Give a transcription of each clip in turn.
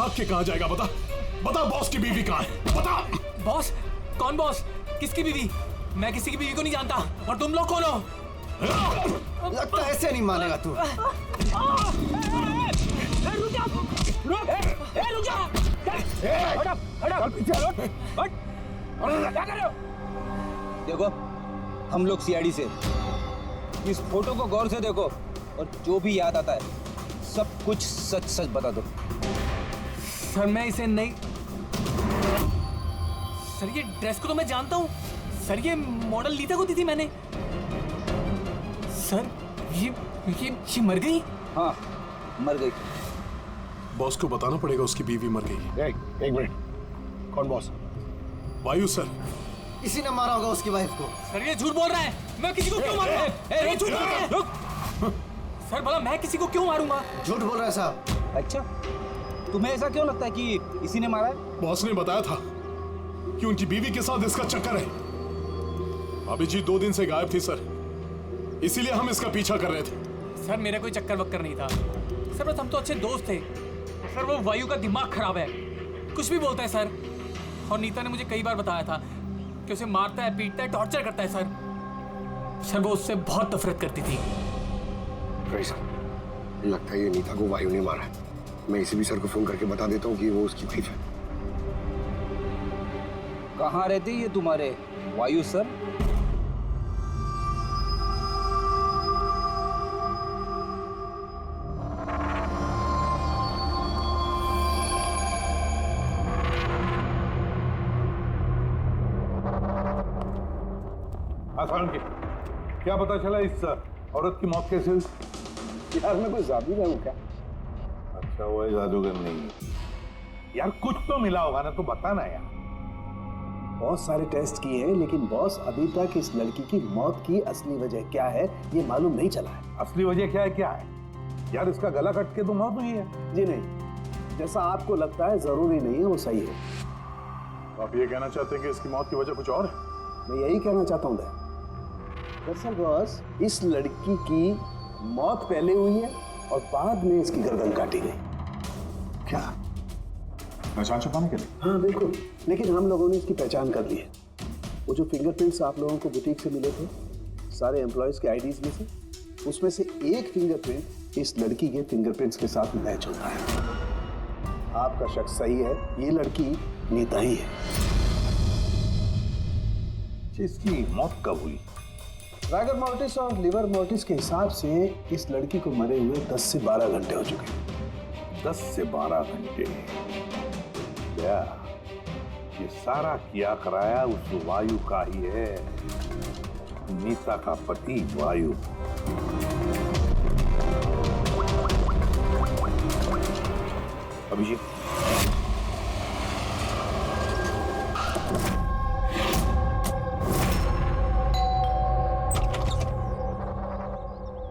भाग के कहाँ जाएगा? बता बता, बॉस की बीवी कहाँ है? बता। बॉस? कौन बॉस? किसकी बीवी? मैं किसी की बीवी को नहीं जानता। और तुम लोग कौन हो? लगता है ऐसे नहीं मानेगा तू। देखो, हम लोग सीआईडी से। इस फोटो को गौर से देखो और जो भी याद आता है सब कुछ सच सच बता दो। सर मैं इसे नहीं। सर ये ड्रेस को तो मैं जानता हूँ। सर ये मॉडल लीता को दी थी मैंने। सर ये मर गई? हाँ, मर गई। बॉस को बताना पड़ेगा उसकी बीवी मर गई। एक मिनट, कौन बॉस? वायु सर। इसी ने मारा होगा उसकी वाइफ को। सर ये झूठ बोल रहा है। मैं किसी को क्यों मारूंगा? ये झूठ बोल रहा है। रुक। सर भला मैं किसी को क्यों मारूंगा? झूठ बोल रहा है साहब। अच्छा, तुम्हें ऐसा क्यों लगता है कि इसी ने मारा है? बॉस ने बताया था कि उनकी बीवी के साथ इसका चक्कर है। भाभी जी 2 दिन से गायब थी सर, इसीलिए हम इसका पीछा कर रहे थे। सर मेरा कोई चक्कर वक्कर नहीं था सर, बस हम तो अच्छे दोस्त थे। सर वो वायु का दिमाग खराब है, कुछ भी बोलता है सर। और नीता ने मुझे कई बार बताया था कि उसे मारता है, पीटता है, टॉर्चर करता है सर वो उससे बहुत नफरत करती थी। लगता है ये नीता को वायु ने मारा है। मैं इसी भी सर को फोन करके बता देता हूँ कि वो उसकी वाइफ है। कहाँ रहते ये तुम्हारे वायु सर? क्या पता चला इस औरत की मौत कैसे हुई? यार मैं कोई जादूगर हूँ क्या? अच्छा, वो जादूगर नहीं यार, कुछ तो मिला होगा ना, तो बताना यार। बहुत सारे टेस्ट किए हैं लेकिन बॉस अभी तक इस लड़की की मौत की असली वजह क्या है ये मालूम नहीं चला है। असली वजह क्या है यार? इसका गला कट के तो मौत हुई है। जी नहीं, जैसा आपको लगता है जरूरी नहीं है वो सही है। आप ये कहना चाहते हैं कि इसकी मौत की वजह कुछ और है? मैं यही कहना चाहता हूँ दरअसल बॉस, इस लड़की की मौत पहले हुई है और बाद में इसकी गर्दन काटी गई। क्या? पहचान छुपाने के लिए? हाँ बिल्कुल, लेकिन हम लोगों ने इसकी पहचान कर ली है। वो जो फिंगरप्रिंट्स आप लोगों को बुटीक से मिले थे सारे एम्प्लॉयज के आईडीज में से, उसमें से एक फिंगरप्रिंट इस लड़की के फिंगरप्रिंट्स के साथ मैच होता है। आपका शक सही है, ये लड़की नीता ही है। इसकी मौत कब हुई? रागर मोर्टिस और लिवर मोर्टिस के हिसाब से इस लड़की को मरे हुए 10 से 12 घंटे हो चुके हैं। 10 से 12 घंटे? क्या ये सारा किया कराया उस वायु का ही है, नीता का पति वायु। अभिजीत,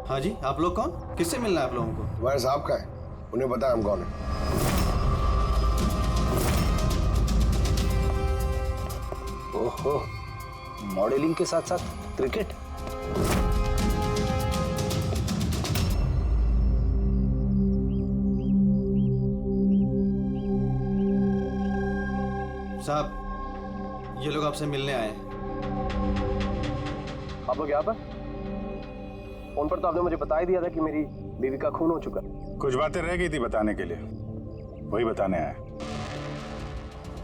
हाँ जी, आप लोग कौन? किससे मिलना है आप लोगों को? तुम्हारे साहब का है, उन्हें पता है हम कौन है। ओहो, मॉडलिंग के साथ साथ क्रिकेट। साहब ये लोग आपसे मिलने आए हैं। आप लोग यहाँ पर? फोन पर तो आपने मुझे बता ही दिया था कि मेरी बीवी का खून हो चुका। कुछ बातें रह गई थी बताने के लिए, वही बताने आया।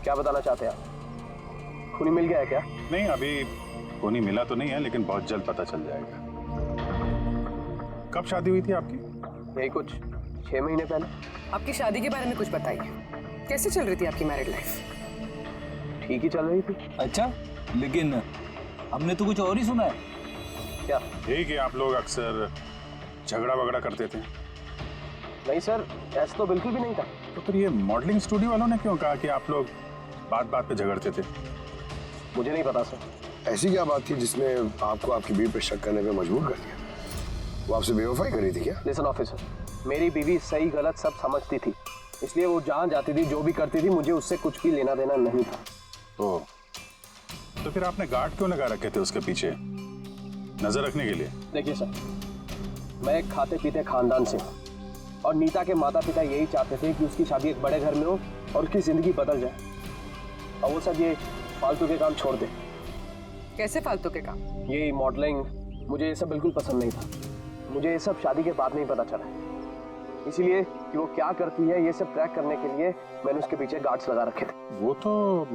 क्या बताना चाहते हैं आप? खूनी मिल गया है क्या? नहीं, अभी खूनी मिला तो नहीं है, लेकिन बहुत जल्द पता चल जाएगा। कब शादी हुई थी आपकी? यही कुछ 6 महीने पहले। आपकी शादी के बारे में कुछ बताइए, कैसे चल रही थी आपकी मैरिड लाइफ? ठीक ही चल रही थी। अच्छा, लेकिन हमने तो कुछ और ही सुना है। क्या? यही कि आप लोग अक्सर झगड़ा वगड़ा करते थे। नहीं सर, ऐसा तो बिल्कुल भी नहीं था। तो फिर ये मॉडलिंग स्टूडियो वालों ने क्यों कहा कि आप लोग बात बात पे झगड़ते थे? मुझे नहीं पता सर। ऐसी क्या बात थी जिसने आपको आपकी बीवी पे शक करने पे मजबूर कर दिया? वो आपसे बेवफाई कर रही थी क्या? लिसन ऑफिसर, मेरी बीवी सही गलत सब समझती थी, इसलिए वो जहाँ जाती थी जो भी करती थी मुझे उससे कुछ भी लेना देना नहीं था। तो फिर आपने गार्ड क्यों लगा रखे थे उसके पीछे, नजर रखने के लिए? देखिए सर, मैं एक खाते पीते खानदान से हूँ, और नीता के माता पिता यही चाहते थे कि उसकी शादी एक बड़े घर में हो और उसकी जिंदगी बदल जाए, और वो सब ये फालतू के काम छोड़ दे। कैसे फालतू के काम? ये मॉडलिंग, मुझे ये सब बिल्कुल पसंद नहीं था। मुझे ये सब शादी के बाद में ही पता चला, इसीलिए कि वो क्या करती है ये सब ट्रैक करने के लिए मैंने उसके पीछे गार्ड्स लगा रखे थे। वो तो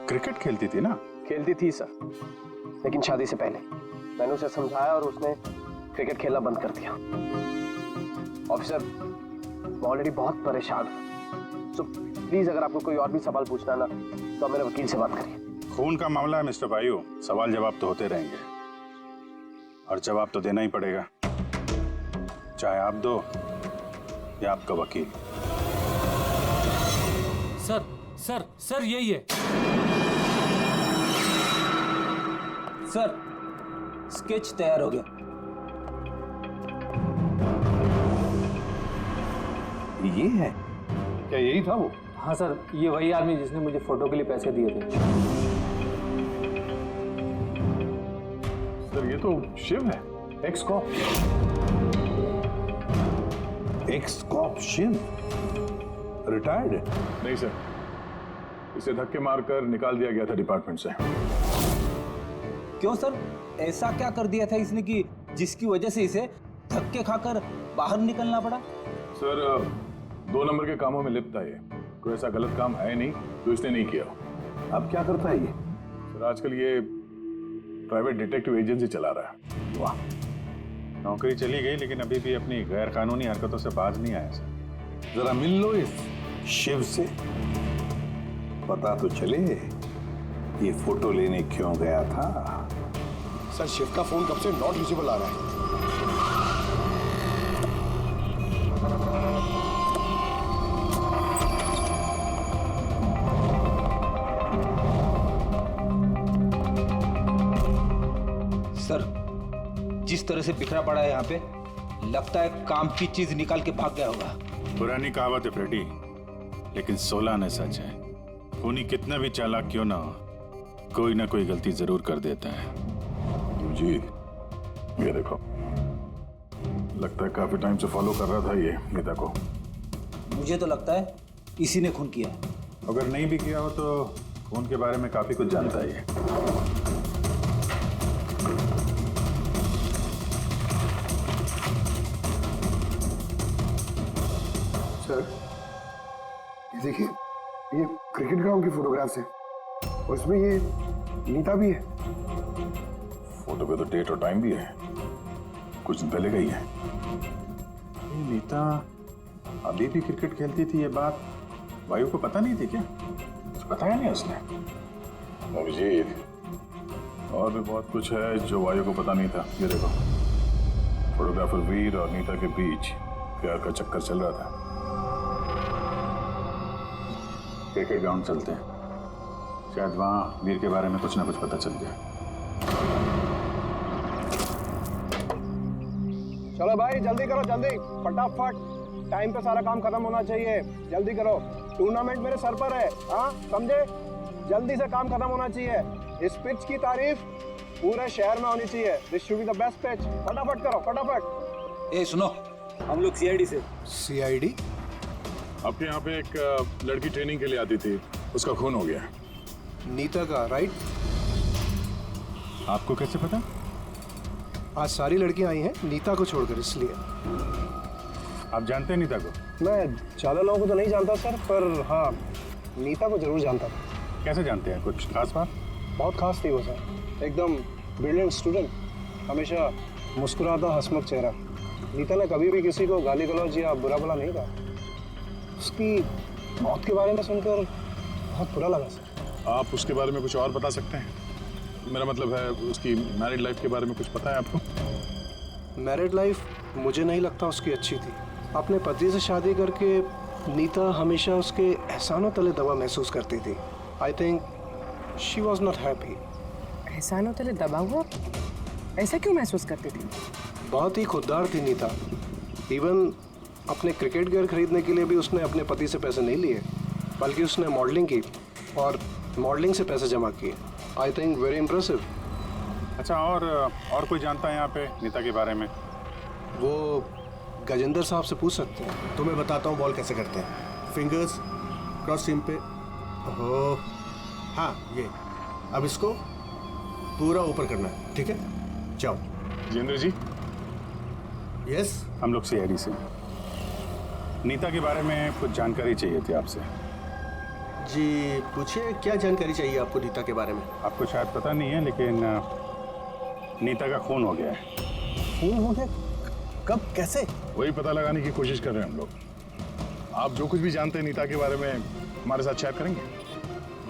क्रिकेट खेलती थी ना? खेलती थी सर, लेकिन शादी से पहले मैंने उसे समझाया और उसने क्रिकेट खेलना बंद कर दिया। ऑफिसर, मैं ऑलरेडी बहुत परेशान हूँ, सो प्लीज अगर आपको कोई और भी सवाल पूछना ना तो मेरे वकील से बात करिए। खून का मामला है मिस्टर वायु, सवाल जवाब तो होते रहेंगे और जवाब तो देना ही पड़ेगा, चाहे आप दो या आपका वकील। सर सर सर यही है सर, स्केच तैयार हो गया। ये है क्या? यही था वो? हाँ सर, ये वही आदमी जिसने मुझे फोटो के लिए पैसे दिए थे। सर ये तो शिव है, ex cop. Ex cop Shiv retired है? नहीं सर, इसे धक्के मारकर निकाल दिया गया था डिपार्टमेंट से। क्यों सर, ऐसा क्या कर दिया था इसने कि जिसकी वजह से इसे धक्के खाकर बाहर निकलना पड़ा? सर 2 नंबर के कामों में लिप्त है ये, कोई ऐसा गलत काम है नहीं तो इसने नहीं किया। अब क्या करता है ये? सर आजकल ये प्राइवेट डिटेक्टिव एजेंसी चला रहा है। वाह, नौकरी चली गई लेकिन अभी भी अपनी गैर कानूनी हरकतों से बाज नहीं आया सर। जरा मिल लो इस शिव से, पता तो चले ये फोटो लेने क्यों गया था। सर शिव का फोन कब से नॉट रीचेबल आ रहा है। सर, जिस तरह से बिखरा पड़ा है यहाँ पे, लगता है काम की चीज निकाल के भाग गया होगा। पुरानी कहावत है फ्रेडी, लेकिन 16 आने सच है। खूनी कितना भी चालाक क्यों ना हो, कोई ना कोई गलती जरूर कर देता है। जी ये देखो, लगता है काफी टाइम से फॉलो कर रहा था ये नीता को। मुझे तो लगता है इसी ने खून किया है। अगर नहीं भी किया हो तो खून के बारे में काफी कुछ जानता ही है। सर ये देखिए, ये क्रिकेट ग्राउंड की फोटोग्राफ्स है और इसमें ये नीता भी है। फोटो पे तो डेट और टाइम भी है, कुछ दिन पहले गई है। ये नीता अभी भी क्रिकेट खेलती थी, ये बात वायु को पता नहीं थी क्या? कुछ बताया नहीं उसने। अभिजीत, और भी बहुत कुछ है जो वायु को पता नहीं था। ये देखो, फोटोग्राफर वीर और नीता के बीच प्यार का चक्कर चल रहा था। क्रिकेट ग्राउंड चलते हैं, शायद वहां वीर के बारे में कुछ ना कुछ पता चल जाए। चलो भाई जल्दी करो, जल्दी फटाफट, टाइम पे सारा काम खत्म होना चाहिए, जल्दी करो। टूर्नामेंट मेरे सर पर है, हाँ समझे? जल्दी से काम खत्म होना चाहिए। इस पिच की तारीफ पूरे शहर में होनी चाहिए। This should be the best pitch. फटाफट करो, फटाफट। ए सुनो, हम लोग सीआईडी से। सीआईडी? आपके यहाँ पे एक लड़की ट्रेनिंग के लिए आती थी, उसका खून हो गया। नीता का, राइट? आपको कैसे पता? आज सारी लड़कियां आई हैं नीता को छोड़कर, इसलिए। आप जानते हैं नीता को? मैं ज्यादा लोगों को तो नहीं जानता सर, पर हाँ नीता को जरूर जानता था। कैसे जानते हैं? कुछ खास बात? बहुत खास थी वो सर, एकदम ब्रिलियंट स्टूडेंट, हमेशा मुस्कुराता हंसमुख चेहरा। नीता ने कभी भी किसी को गाली गलौज या बुरा भला नहीं कहा। उसकी मौत के बारे में सुनकर बहुत बुरा लगा सर। आप उसके बारे में कुछ और बता सकते हैं? मेरा मतलब है उसकी मैरिड लाइफ के बारे में कुछ पता है आपको? मैरिड लाइफ मुझे नहीं लगता उसकी अच्छी थी। अपने पति से शादी करके नीता हमेशा उसके एहसानों तले दबा महसूस करती थी। I think she was not happy. एहसानों तले दबा हुआ? ऐसा क्यों महसूस करती थी? बहुत ही खुददार थी नीता। इवन अपने क्रिकेट गियर खरीदने के लिए भी उसने अपने पति से पैसे नहीं लिए, बल्कि उसने मॉडलिंग की और मॉडलिंग से पैसे जमा किए। I think very impressive. अच्छा, और कोई जानता है यहाँ पे नीता के बारे में? वो गजेंद्र साहब से पूछ सकते हैं। तो मैं बताता हूँ बॉल कैसे करते हैं। फिंगर्स क्रॉस सीम पे, ओहो हाँ ये, अब इसको पूरा ऊपर करना है, ठीक है? जाओ। जितेंद्र जी, यस। हम लोग सीआईडी से नीता के बारे में कुछ जानकारी चाहिए थी आपसे। जी पूछिए, क्या जानकारी चाहिए आपको नीता के बारे में? आपको शायद पता नहीं है, लेकिन नीता का खून हो गया है। खून हो गया? कब, कैसे? वही पता लगाने की कोशिश कर रहे हैं हम लोग। आप जो कुछ भी जानते हैं नीता के बारे में हमारे साथ शेयर करेंगे?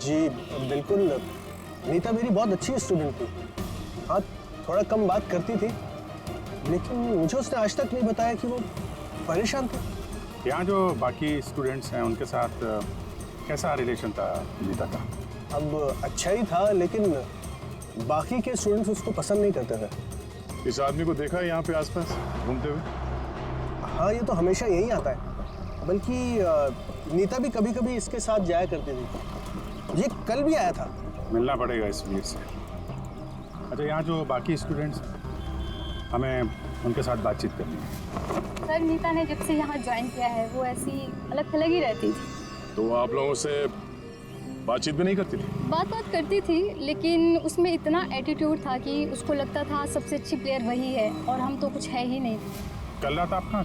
जी बिल्कुल। नीता मेरी बहुत अच्छी स्टूडेंट थी। हाँ थोड़ा कम बात करती थी, लेकिन मुझे उसने आज तक नहीं बताया कि वो परेशान थी। यहाँ जो बाकी स्टूडेंट्स हैं उनके साथ कैसा रिलेशन था नीता का? अब अच्छा ही था, लेकिन बाकी के स्टूडेंट्स उसको पसंद नहीं करते थे। इस आदमी को देखा है यहाँ पे आसपास घूमते हुए? हाँ ये तो हमेशा यही आता है, बल्कि नीता भी कभी कभी इसके साथ जाया करती थी। ये कल भी आया था। मिलना पड़ेगा इस वीर से। अच्छा, यहाँ जो बाकी स्टूडेंट्स, हमें उनके साथ बातचीत करनी है। सर नीता ने जब से यहाँ ज्वाइन किया है वो ऐसी अलग थलग ही रहती थी। तो आप लोगों से बातचीत भी नहीं करती थी? बात करती थी, लेकिन उसमें इतना एटीट्यूड था कि उसको लगता था सबसे अच्छी प्लेयर वही है और हम तो कुछ है ही नहीं। कल रात आप कहाँ?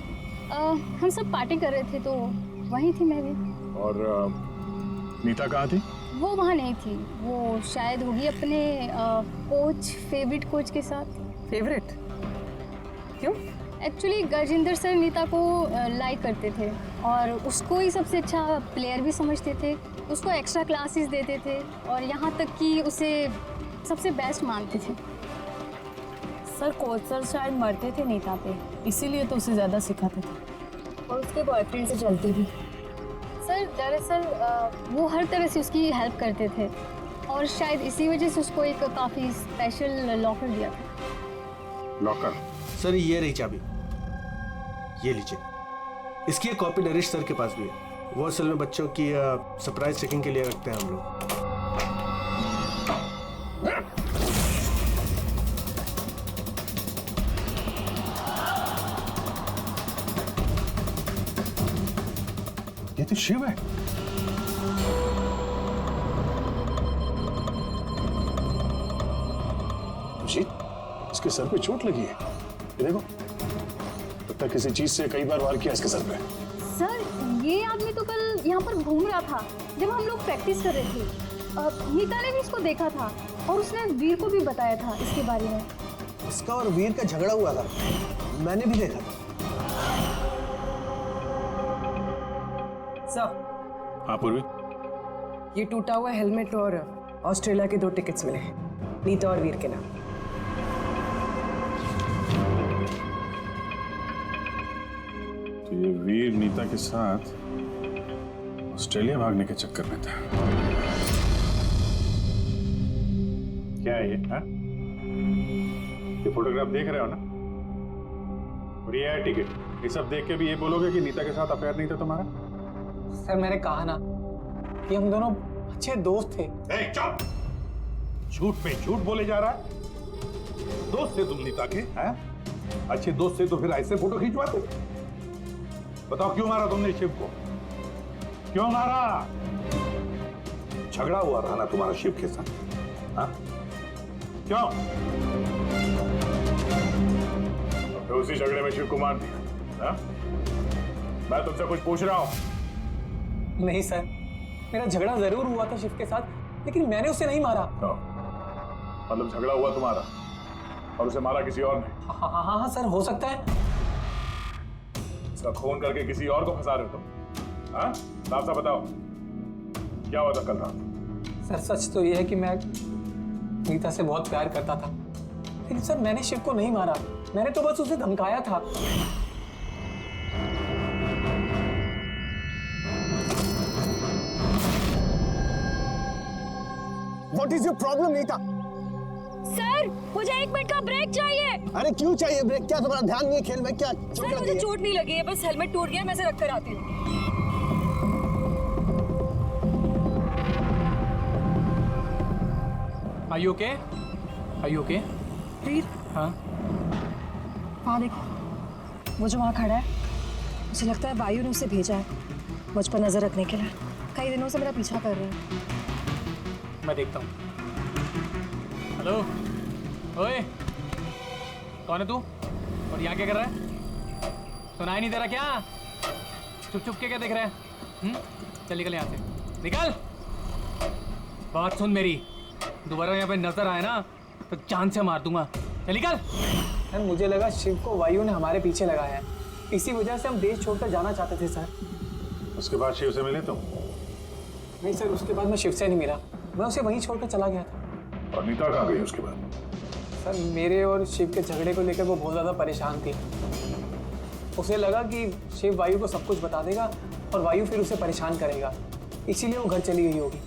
हम सब पार्टी कर रहे थे तो वहीं थी मैं भी। और नीता कहाँ थी? वो वहाँ नहीं थी, वो शायद होगी अपने कोच, फेवरेट कोच के साथ। फेवरेट? क्यों? एक्चुअली गजेंद्र सर नीता को लाइक करते थे और उसको ही सबसे अच्छा प्लेयर भी समझते थे। उसको एक्स्ट्रा क्लासेस देते थे और यहाँ तक कि उसे सबसे बेस्ट मानते थे। सर कोच सर शायद मरते थे नीता पे, इसीलिए तो उसे ज़्यादा सिखाते थे और उसके बॉयफ्रेंड से चलती थी। सर दरअसल वो हर तरह से उसकी हेल्प करते थे और शायद इसी वजह से उसको एक काफ़ी स्पेशल लॉकर दिया था। लॉकर? सर ये रही चाबी, ये लीजिए। इसकी एक कॉपी नरेश सर के पास भी है। वो असल में बच्चों की सरप्राइज चेकिंग के लिए रखते हैं हम लोग। ये तो शिव है। जी, इसके सर पे चोट लगी है। ये देखो, लगता है किसी चीज से कई बार वार किया इसके सर पे। सर ये आदमी तो कल यहाँ पर घूम रहा था जब हम लोग प्रैक्टिस कर रहे थे। नीता ने भी इसको देखा था और उसने वीर को भी बताया था इसके बारे में। इसका और वीर का झगड़ा हुआ था, मैंने भी देखा था। सर हाँ पूर्वी, ये टूटा हुआ हेलमेट और ऑस्ट्रेलिया के 2 टिकट्स मिले हैं, नीता और वीर के नाम। तो ये वीर नीता के साथ ऑस्ट्रेलिया भागने के चक्कर में था। क्या है ये? हा? ये फोटोग्राफ देख रहे हो ना? और ये है टिकट। ये सब देख के भी ये बोलोगे कि नीता के साथ अफेयर नहीं था तुम्हारा? सर मैंने कहा ना कि हम दोनों अच्छे दोस्त थे। चुप! झूठ पे झूठ बोले जा रहा है। दोस्त थे तुम नीता के, हैं? अच्छे दोस्त थे तो फिर ऐसे फोटो खिंचवाते? बताओ क्यों मारा तुमने शिव को? क्यों मारा? झगड़ा हुआ था ना तुम्हारा शिव के साथ, हाँ? क्यों? तो उसी झगड़े में शिव को मार दिया, हाँ? मैं तुमसे कुछ पूछ रहा हूं। नहीं सर, मेरा झगड़ा जरूर हुआ था शिव के साथ, लेकिन मैंने उसे नहीं मारा। मतलब झगड़ा हुआ तुम्हारा और उसे मारा किसी और ने? हाँ हाँ हाँ सर, हो सकता है। इसका खून करके किसी और को फंसा रहे हो तुम, हाँ? साफ साफ बताओ, क्या हुआ था कल रात? सर सच तो ये है कि मैं नीता से बहुत प्यार करता था, लेकिन सर मैंने शिव को नहीं मारा, मैंने तो बस उसे धमकाया था। What is your problem, Neeta? Sir मुझे 1 मिनट का ब्रेक चाहिए। अरे क्यों चाहिए ब्रेक? क्या तुम्हारा ध्यान नहीं है खेल में? क्या सर मुझे चोट नहीं लगी है, बस हेलमेट टूट गया, मैं इसे रख कर आती हूँ। Are you okay? Are you okay? वीर हाँ वहाँ देखो। वो जो वहाँ खड़ा है, मुझे लगता है वायु ने उसे भेजा है मुझ पर नजर रखने के लिए। कई दिनों से मेरा पीछा कर रहा है। मैं देखता हूँ। हेलो, ओए, कौन है तू? और यहाँ क्या कर रहा है? सुनाई नहीं दे रहा क्या? चुप चुप के क्या देख रहा है? चल निकल यहाँ से, निकल। बात सुन मेरी, दोबारा यहाँ पे नजर आए ना तो जान से मार दूंगा। चल निकल। सर मुझे लगा शिव को वायु ने हमारे पीछे लगाया है, इसी वजह से हम देश छोड़कर जाना चाहते थे सर। उसके बाद शिव से मिले तुम? नहीं सर, उसके बाद मैं शिव से नहीं मिला, मैं उसे वहीं छोड़कर चला गया था। और नीता कहाँ गई उसके बाद? सर मेरे और शिव के झगड़े को लेकर वो बहुत ज़्यादा परेशान थी। उसे लगा कि शिव वायु को सब कुछ बता देगा और वायु फिर उसे परेशान करेगा, इसीलिए वो घर चली गई होगी।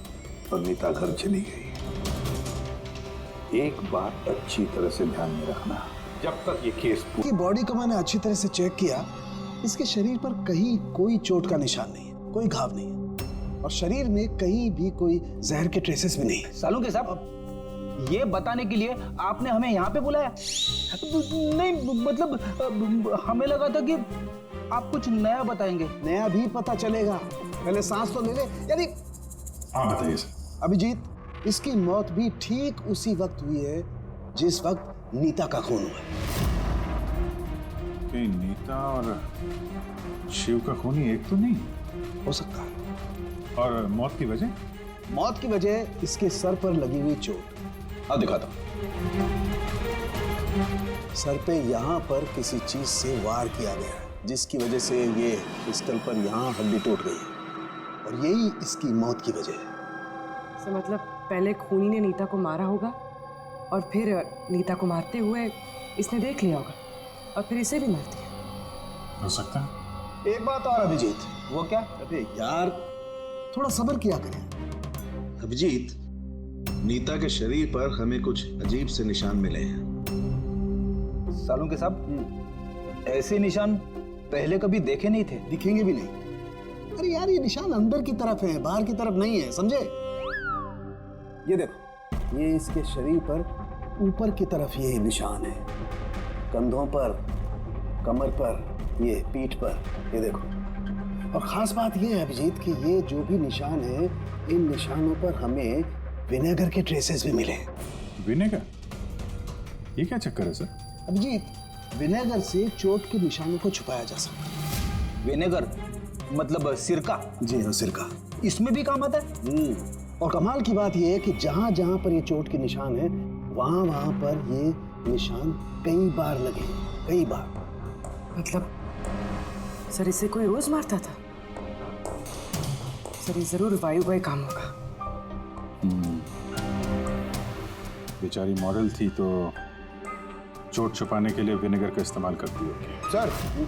और नीता घर चली गई। एक बात अच्छी तरह से ध्यान में रखना, जब तक ये केस की बॉडी को मैंने अच्छी तरह से चेक किया, इसके शरीर पर कहीं कोई चोट का निशान नहीं है, कोई घाव नहीं है, और शरीर में कहीं भी कोई जहर के ट्रेसेस भी नहीं है। सालुंके साहब, ये बताने के लिए आपने हमें यहाँ पे बुलाया? नहीं मतलब हमें लगा था कि आप कुछ नया बताएंगे। नया भी पता चलेगा, पहले सांस तो ले ले। यानी हाँ बताइए सर। अभिजीत, इसकी मौत भी ठीक उसी वक्त हुई है जिस वक्त नीता का खून हुआ। कि नीता और शिव का खूनी एक तो नहीं हो सकता है। और मौत की वजह? मौत की वजह इसके सर पर लगी हुई चोट। हाँ दिखाता। सर पे यहाँ पर किसी चीज से वार किया गया है, जिसकी वजह से ये पिस्टल पर यहाँ हड्डी टूट गई है, और यही इसकी मौत की वजह है। तो मतलब पहले खूनी ने नीता को मारा होगा और फिर नीता को मारते हुए इसने देख लिया होगा और फिर इसे भी मार दिया। हो सकता है। एक बात और अभिजीत। वो क्या? अरे यार, थोड़ा सब्र किया करें। अभिजीत, नीता के शरीर पर हमें कुछ अजीब से निशान मिले हैं। सालुंके साहब, ऐसे निशान पहले कभी देखे नहीं थे। दिखेंगे भी नहीं। अरे यार, ये निशान अंदर की तरफ है, बाहर की तरफ नहीं है, समझे? ये देखो, ये इसके शरीर पर ऊपर की तरफ ये निशान है, कंधों पर, कमर पर, ये पीठ पर, ये देखो। और खास बात ये है अभिजीत कि ये जो भी निशान है, इन निशानों पर हमें विनेगर के ट्रेसेस भी मिले। विनेगर? ये क्या चक्कर है सर? अभिजीत, विनेगर से चोट के निशानों को छुपाया जा सकता है। विनेगर मतलब सिरका? जी हाँ, सिरका इसमें भी काम आता है। और कमाल की बात यह है कि जहां जहां पर ये चोट के निशान है, वहां वहां पर ये निशान कई बार लगे, कई बार। मतलब सर इसे कोई रोज मारता था? सर ये जरूर वायु का ही काम होगा। बेचारी मॉडल थी तो चोट छुपाने के लिए विनेगर का इस्तेमाल करती होगी।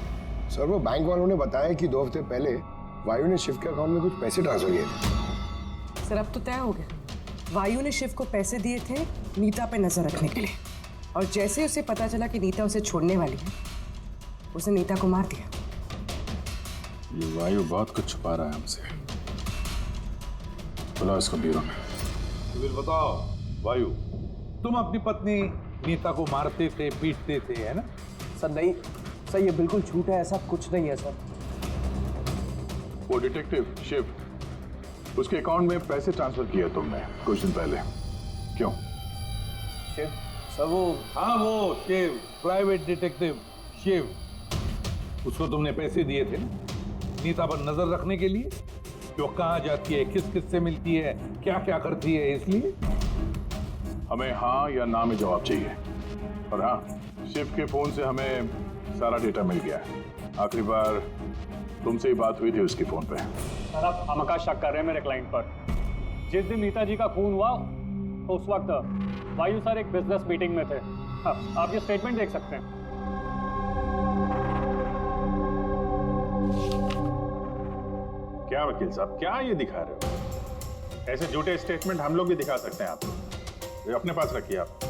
सर वो बैंक वालों ने बताया कि 2 हफ्ते पहले वायु ने शिव के अकाउंट में कुछ पैसे ट्रांसफर किए थे। सर अब तो तय हो गया, वायु ने शिव को पैसे दिए थे नीता पे नजर रखने के लिए, और जैसे ही उसे पता चला कि नीता उसे छोड़ने वाली है, उसने नीता को मार दिया। ये वायु बहुत कुछ छुपा रहा है हमसे। बुलाओ इसको ब्यूरो में। फिर बताओ वायु, तुम अपनी पत्नी नीता को मारते थे, पीटते थे, है ना? सर नहीं सर, ये बिल्कुल झूठ है, ऐसा कुछ नहीं है सर। वो डिटेक्टिव शिव, उसके अकाउंट में पैसे ट्रांसफर किए तुमने कुछ दिन पहले, क्यों? शिव सर वो, हाँ वो शिव, प्राइवेट डिटेक्टिव शिव, उसको तुमने पैसे दिए थे नीता पर नजर रखने के लिए, जो कहाँ जाती है, किस किस से मिलती है, क्या क्या करती है, इसलिए हमें हाँ या ना में जवाब चाहिए। और हाँ, शिव के फोन से हमें सारा डेटा मिल गया है। आखिरी बार तुमसे ही बात हुई थी उसके फोन पे। सर आप हमका शक कर रहे हैं मेरे क्लाइंट पर। जिस दिन नीता जी का खून हुआ तो उस वक्त वायु सर एक बिजनेस मीटिंग में थे। हाँ, आप ये स्टेटमेंट देख सकते हैं। क्या वकील साहब, क्या ये दिखा रहे हो? ऐसे झूठे स्टेटमेंट हम लोग भी दिखा सकते हैं आपको, ये अपने पास रखिए आप।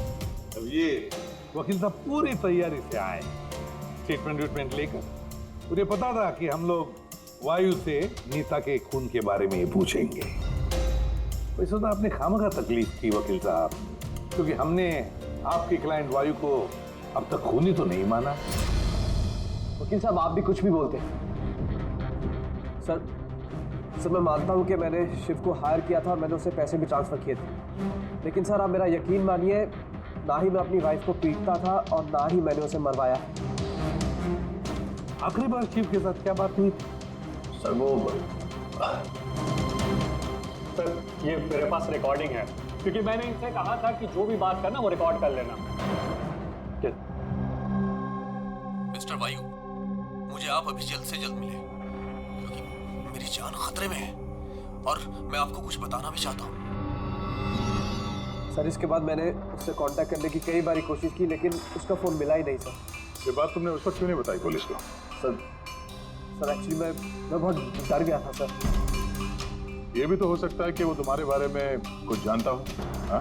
अब ये वकील साहब पूरी तैयारी से आए स्टेटमेंट लेकर। उन्हें पता था कि हम लोग वायु से नीता के खून के बारे में पूछेंगे। वैसे तो आपने खामखा तकलीफ की वकील साहब, क्योंकि हमने आपके क्लाइंट वायु को अब तक खूनी तो नहीं माना। वकील साहब आप भी कुछ भी बोलते हैं। सर मैं मानता हूं कि मैंने शिव को हायर किया था और मैंने उसे पैसे भी ट्रांसफर किए थे, लेकिन सर आप मेरा यकीन मानिए, ना ही मैं अपनी वाइफ को पीटता था और ना ही मैंने उसे मरवाया। आखिरी बार शिव के साथ क्या बात हुई? सर वो सर ये मेरे पास रिकॉर्डिंग है, क्योंकि मैंने इनसे कहा था कि जो भी बात करना वो रिकॉर्ड कर लेना। मिस्टर वायु, मुझे आप अभी जल्द से जल्द मिले, क्योंकि मेरी जान खतरे में है और मैं आपको कुछ बताना भी चाहता हूँ। सर इसके बाद मैंने उससे कांटेक्ट करने की कई बार कोशिश की, लेकिन उसका फोन मिला ही नहीं सर। ये बात तुमने उस वक्त क्यों नहीं बताई पुलिस को? सर एक्चुअली मैं बहुत डर गया था सर। ये भी तो हो सकता है कि वो तुम्हारे बारे में कुछ जानता हो, हाँ?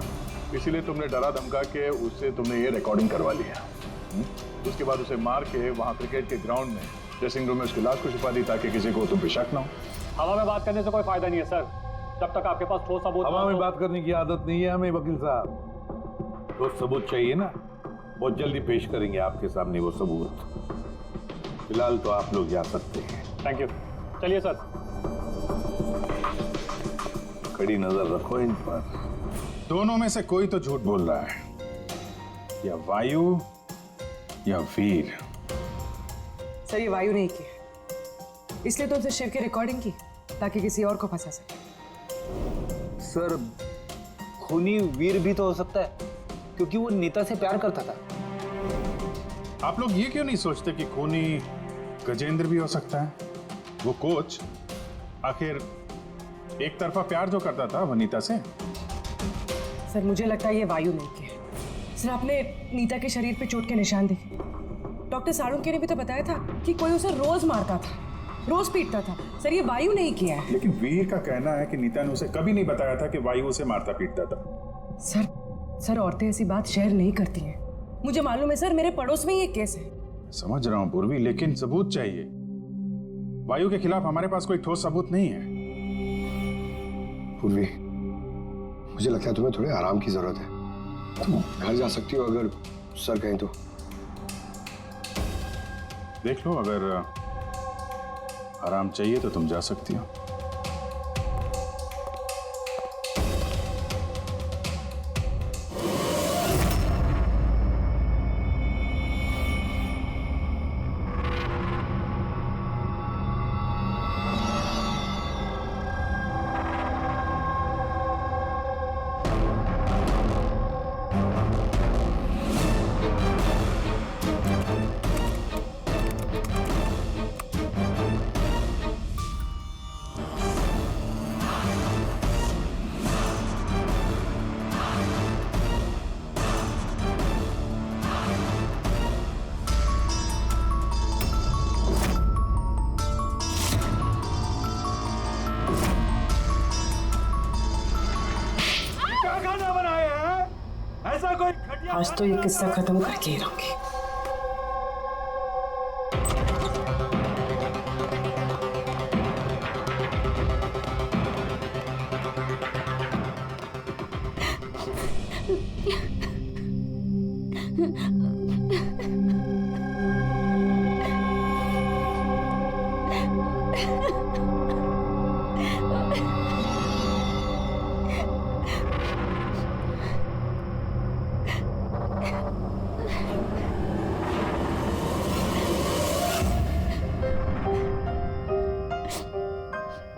इसीलिए तुमने डरा धमका के उससे तुमने ये रिकॉर्डिंग करवा लिया। उसके बाद उसे मार के वहाँ क्रिकेट के ग्राउंड में ड्रेसिंग रूम में उसकी लाश को छुपा दी ताकि किसी को तुम पे शक ना हो। हवा में बात करने से कोई फायदा नहीं है सर, जब तक आपके पास ठोस सबूत। हवा में बात करने की आदत नहीं है हमें वकील साहब। ठोस सबूत चाहिए ना, बहुत जल्दी पेश करेंगे आपके सामने वो सबूत। फिलहाल तो आप लोग जा सकते हैं। थैंक यू, चलिए सर। कड़ी नजर रखो इन पर। दोनों में से कोई तो झूठ बोल रहा है, या वायु या वीर। सर ये वायु नहीं किया, इसलिए तो उसे शिव की रिकॉर्डिंग की ताकि किसी और को फंसा सके। सर खूनी वीर भी तो हो सकता है, क्योंकि वो नीता से प्यार करता था। आप लोग ये क्यों नहीं सोचते कि खूनी गजेंद्र भी हो सकता है? वो कोच आखिर एक तरफा प्यार जो करता था वनीता से। सर मुझे लगता है ये वायु नहीं किया। सर आपने नीता के शरीर पे चोट के निशान देखे। डॉक्टर साळुंखे ने भी तो बताया था कि कोई उसे रोज मारता था, रोज पीटता था। सर ये वायु नहीं किया है। लेकिन वीर का कहना है कि नीता ने उसे कभी नहीं बताया था कि वायु उसे मारता पीटता था। सर औरतें ऐसी बात शेयर नहीं करती हैं। मुझे मालूम है सर, मेरे पड़ोस में ये केस है। समझ रहा हूं पूर्वी, लेकिन सबूत चाहिए। वायु के खिलाफ हमारे पास कोई ठोस सबूत नहीं है। पूर्वी, मुझे लगता है तुम्हें थोड़े आराम की जरूरत है। तुम घर जा सकती हो अगर सर कहें तो। देख लो, अगर आराम चाहिए तो तुम जा सकती हो। आज तो ये किस्सा खत्म करके ही रहूंगी।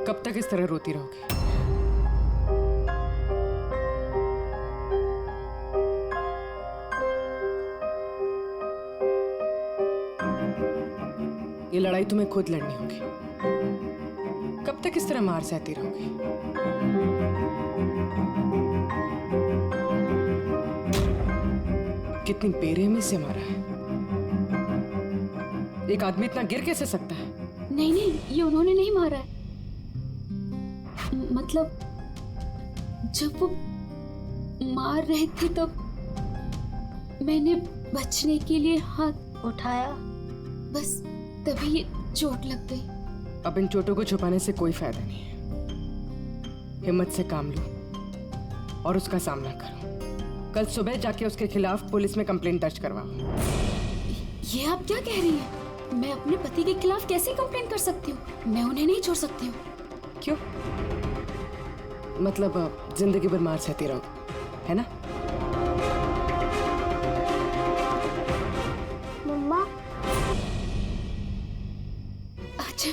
कब तक इस तरह रोती रहोगी? ये लड़ाई तुम्हें खुद लड़नी होगी। कब तक इस तरह मार सहती रहोगी? कितनी बेरहमी से मारा है। एक आदमी इतना गिर कैसे सकता है? नहीं नहीं, ये उन्होंने नहीं मारा है। मतलब जब वो मार रहे थे तो मैंने बचने के लिए हाथ उठाया, बस तभी ये चोट लग गई। अब इन चोटों को छुपाने से कोई फायदा नहीं है। हिम्मत से काम लो और उसका सामना करो। कल सुबह जाके उसके खिलाफ पुलिस में कंप्लेंट दर्ज करवाओ। ये आप क्या कह रही हैं? मैं अपने पति के खिलाफ कैसे कंप्लेंट कर सकती हूँ? मैं उन्हें नहीं छोड़ सकती हूँ। क्यों? मतलब जिंदगी भर मार सहती रहो, है ना? मम्मा, अच्छा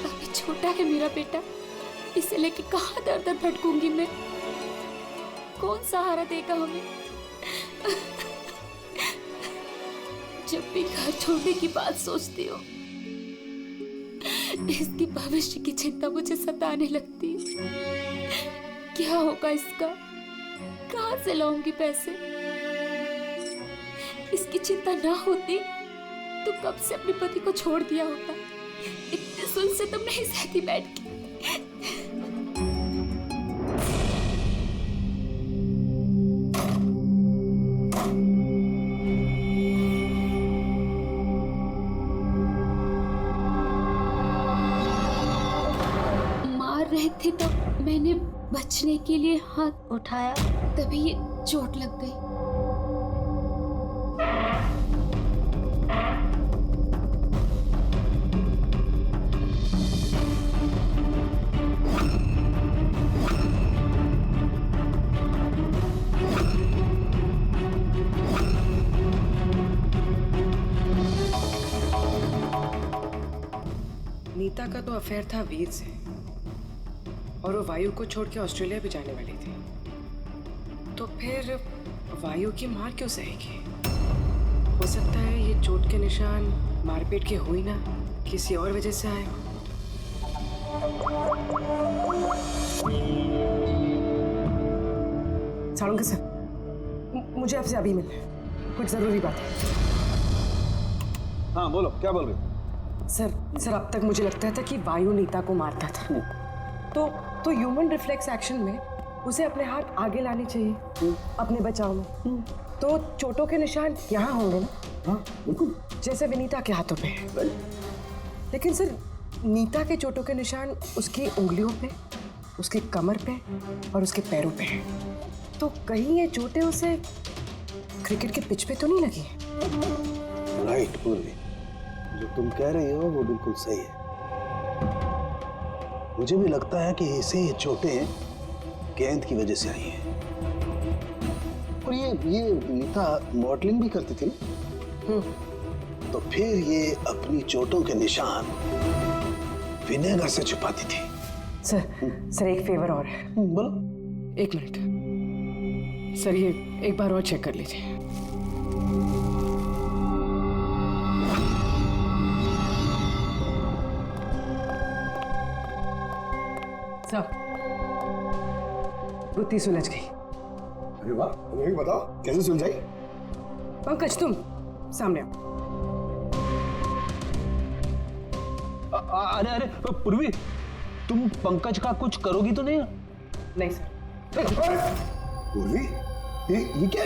अभी छोटा है मेरा बेटा, इसे लेके कहाँ दर दर भटकूंगी मैं? कौन सहारा देगा हमें? जब भी घर छोड़ने की बात सोचती हूँ, इसकी भविष्य की चिंता मुझे सताने लगती है। क्या होगा इसका? कहाँ से लाऊंगी पैसे? इसकी चिंता ना होती तो कब से अपने पति को छोड़ दिया होता। इतने सुन से तुम नहीं सहती बैठ के। थे तो मैंने बचने के लिए हाथ उठाया, तभी ये चोट लग गई। नीता का तो अफेयर था वीर से, और वो वायु को छोड़ के ऑस्ट्रेलिया भी जाने वाली थी। तो फिर वायु की मार क्यों सहेगी? हो सकता है ये चोट के निशान मारपीट के हुई ना, किसी और वजह से आए हो। साळुंके सर, मुझे आपसे अभी मिलना है, कुछ जरूरी बात है। हाँ बोलो, क्या बोल रहे? सर अब तक मुझे लगता था कि वायु नीता को मारता था, तो ह्यूमन रिफ्लेक्स एक्शन में उसे अपने हाथ आगे लाने चाहिए अपने बचाव में। तो चोटों के निशान यहाँ होंगे ना? हाँ बिल्कुल, जैसे विनीता के हाथों पे है। लेकिन सर, नीता के चोटों के निशान उसकी उंगलियों पे, उसके कमर पे और उसके पैरों पे है। तो कहीं ये चोटें उसे क्रिकेट के पिच पे तो नहीं लगी? राइट पूर्वी, जो तुम कह रही हो वो बिल्कुल सही है। मुझे भी लगता है कि इसे ये चोटें गेंद की वजह से आई हैं। और ये नीता मॉडलिंग भी करती थी ना, तो फिर ये अपनी चोटों के निशान विनेगर से छुपाती थी। सर एक फेवर और है। बोलो। 1 मिनट सर, ये एक बार और चेक कर लीजिए। बुद्धि सुलझ गई। अरे वाह, तुम्हें भी बताओ कैसे सुलझाई? पंकज तुम सामने अरे अरे पूर्वी, तुम पंकज का कुछ करोगी तो नहीं? नहीं सर। पूर्वी, ये क्या?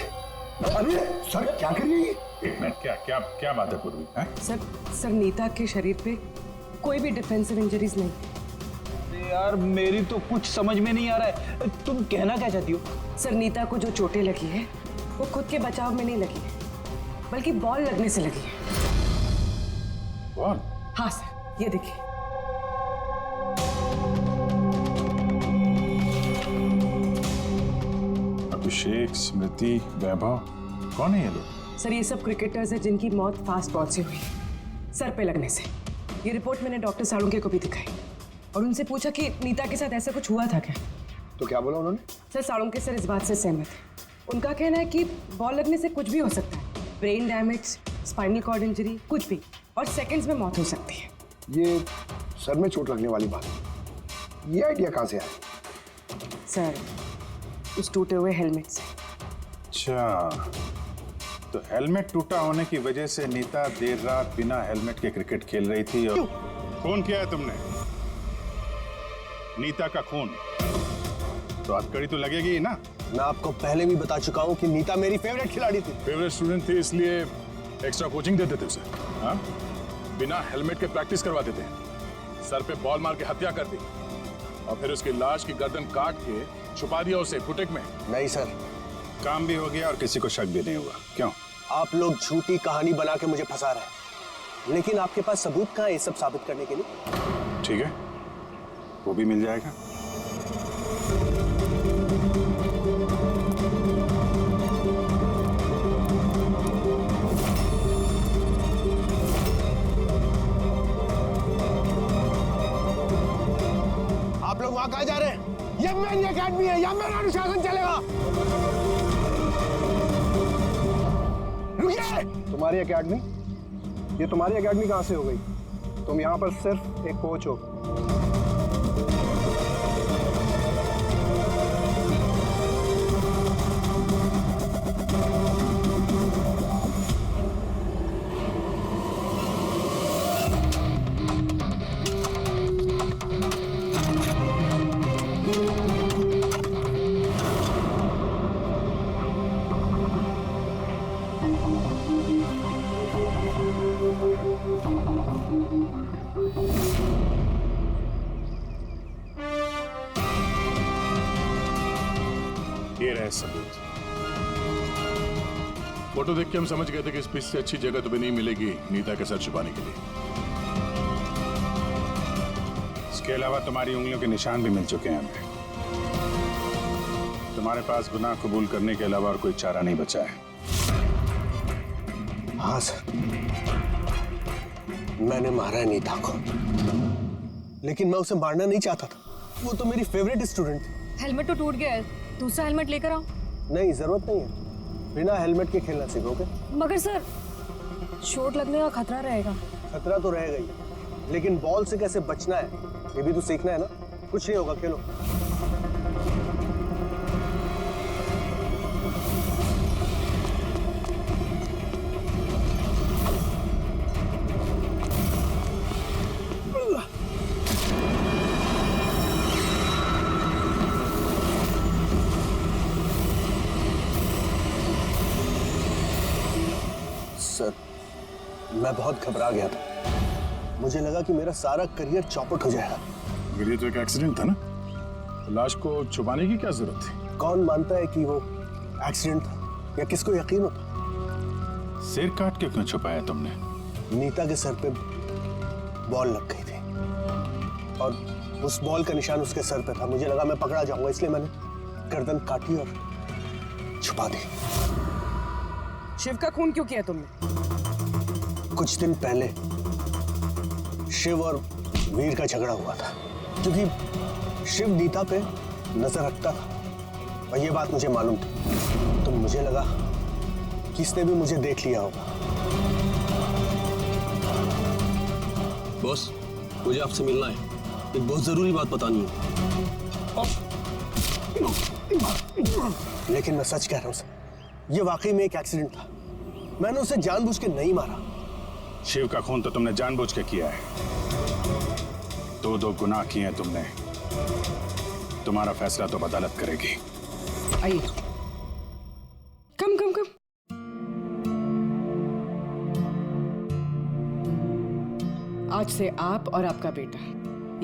अरे सर क्या कर रही है? एक मिनट, क्या बात है पूर्वी? सर नीता के शरीर पे कोई भी डिफेंसिव इंजरीज नहीं। यार मेरी तो कुछ समझ में नहीं आ रहा है, तुम कहना क्या चाहती हो? सर नीता को जो चोटें लगी है वो खुद के बचाव में नहीं लगी है, बल्कि बॉल लगने से लगी है। बॉल? हाँ सर, ये देखिए। अभिषेक, स्मृति, वैभव, कौन है ये लोग? सर ये सब क्रिकेटर्स हैं जिनकी मौत फास्ट बॉल से हुई है, सर पे लगने से। ये रिपोर्ट मैंने डॉक्टर साळुंके को भी दिखाई और उनसे पूछा कि नीता के साथ ऐसा कुछ हुआ था क्या। तो क्या बोला उन्होंने? सर साळुंके सर इस बात से सहमत है। उनका कहना है कि बॉल लगने से कुछ भी हो सकता है, brain damage, spinal cord injury, कुछ भी, और सेकंड्स में मौत हो सकती है। ये सर में चोट लगने वाली बात, ये आइडिया कहाँ से आया? सर उस टूटे हुए हेलमेट से। अच्छा, तो हेलमेट टूटा होने की वजह से नीता देर रात बिना हेलमेट के क्रिकेट खेल रही थी। और खून किया है तुमने? नीता का खून तो हथकड़ी तो लगेगी ही ना। मैं आपको पहले भी बता चुका हूँ कि नीता मेरी फेवरेट खिलाड़ी थी। फेवरेट स्टूडेंट थी इसलिए एक्स्ट्रा कोचिंग देते थे उसे, हाँ? बिना हेलमेट के प्रैक्टिस करवाते थे। सर पे बॉल मार के हत्या कर दी और फिर उसकी लाश की गर्दन काट के छुपा दिया उसे बुटीक में। नहीं सर, काम भी हो गया और किसी को शक भी नहीं हुआ। क्यों? आप लोग झूठी कहानी बना के मुझे फंसा रहे हैं, लेकिन आपके पास सबूत कहाँ है ये सब साबित करने के लिए? ठीक है, वो भी मिल जाएगा। आप लोग वहां कहाँ जा रहे हैं? ये मेरी एकेडमी है, यहाँ मेरा अनुशासन चलेगा। रुकिए! तुम्हारी एकेडमी? ये तुम्हारी एकेडमी कहाँ से हो गई? तुम यहाँ पर सिर्फ एक कोच हो। ये रहे सबूत। फोटो देख के हम समझ गए थे कि इस पीस से अच्छी जगह तुम्हें नहीं मिलेगी नीता के सर छुपाने के लिए। इसके अलावा तुम्हारी उंगलियों के निशान भी मिल चुके हैं हमें। तुम्हारे पास गुनाह कबूल करने के अलावा और कोई चारा नहीं बचा है। हाँ सर, मैंने मारा है नीता को, लेकिन मैं उसे मारना नहीं चाहता था। वो तो मेरी फेवरेट स्टूडेंट थी। हेलमेट तो टूट गया है, दूसरा हेलमेट लेकर आओ। नहीं, जरूरत नहीं है, बिना हेलमेट के खेलना सीखोगे। मगर सर, चोट लगने का खतरा रहेगा। खतरा तो रहेगा ही, लेकिन बॉल से कैसे बचना है ये भी तो सीखना है ना। कुछ नहीं होगा, खेलो। सर, मैं बहुत घबरा गया था। मुझे लगा कि मेरा सारा करियर चौपट हो जाएगा। मगर ये तो एक एक्सीडेंट था ना, लाश को छुपाने की क्या जरूरत थी? कौन मानता है कि वो एक्सीडेंट था या किसको यकीन होता? सिर काट के क्यों छुपाया तुमने? नीता के सर पे बॉल लग गई थी और उस बॉल का निशान उसके सर पे था। मुझे लगा मैं पकड़ा जाऊंगा, इसलिए मैंने गर्दन काटी और छुपा दी। शिव का खून क्यों किया तुमने? कुछ दिन पहले शिव और वीर का झगड़ा हुआ था, क्योंकि शिव नीता पे नजर रखता था और ये बात मुझे मालूम थी। तो मुझे लगा कि इसने भी मुझे देख लिया होगा। बॉस, मुझे आपसे मिलना है, एक बहुत जरूरी बात बतानी है। लेकिन मैं सच कह रहा हूं सर, ये वाकई में एक एक्सीडेंट था। मैंने उसे जानबूझ के नहीं मारा। शिव का खून तो तुमने जानबूझ के किया है। दो गुनाह किए हैं तुमने। तुम्हारा फैसला तो अदालत करेगी। आइए। कम कम कम। आज से आप और आपका बेटा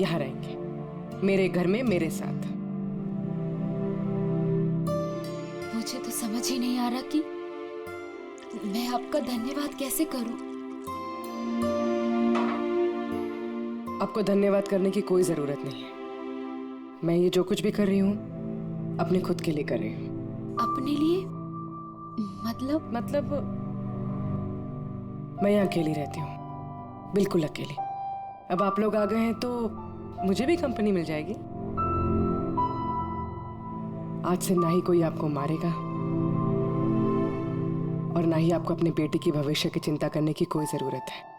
यहाँ रहेंगे, मेरे घर में मेरे साथ। मुझे तो समझ ही नहीं आ रहा कि मैं आपका धन्यवाद कैसे करूं। आपको धन्यवाद करने की कोई जरूरत नहीं है। मैं ये जो कुछ भी कर रही हूँ अपने खुद के लिए कर रही हूँ। अपने लिए? मतलब मैं यहाँ अकेली रहती हूँ, बिल्कुल अकेली। अब आप लोग आ गए हैं तो मुझे भी कंपनी मिल जाएगी। आज से ना ही कोई आपको मारेगा और ना ही आपको अपने बेटे की भविष्य की चिंता करने की कोई जरूरत है।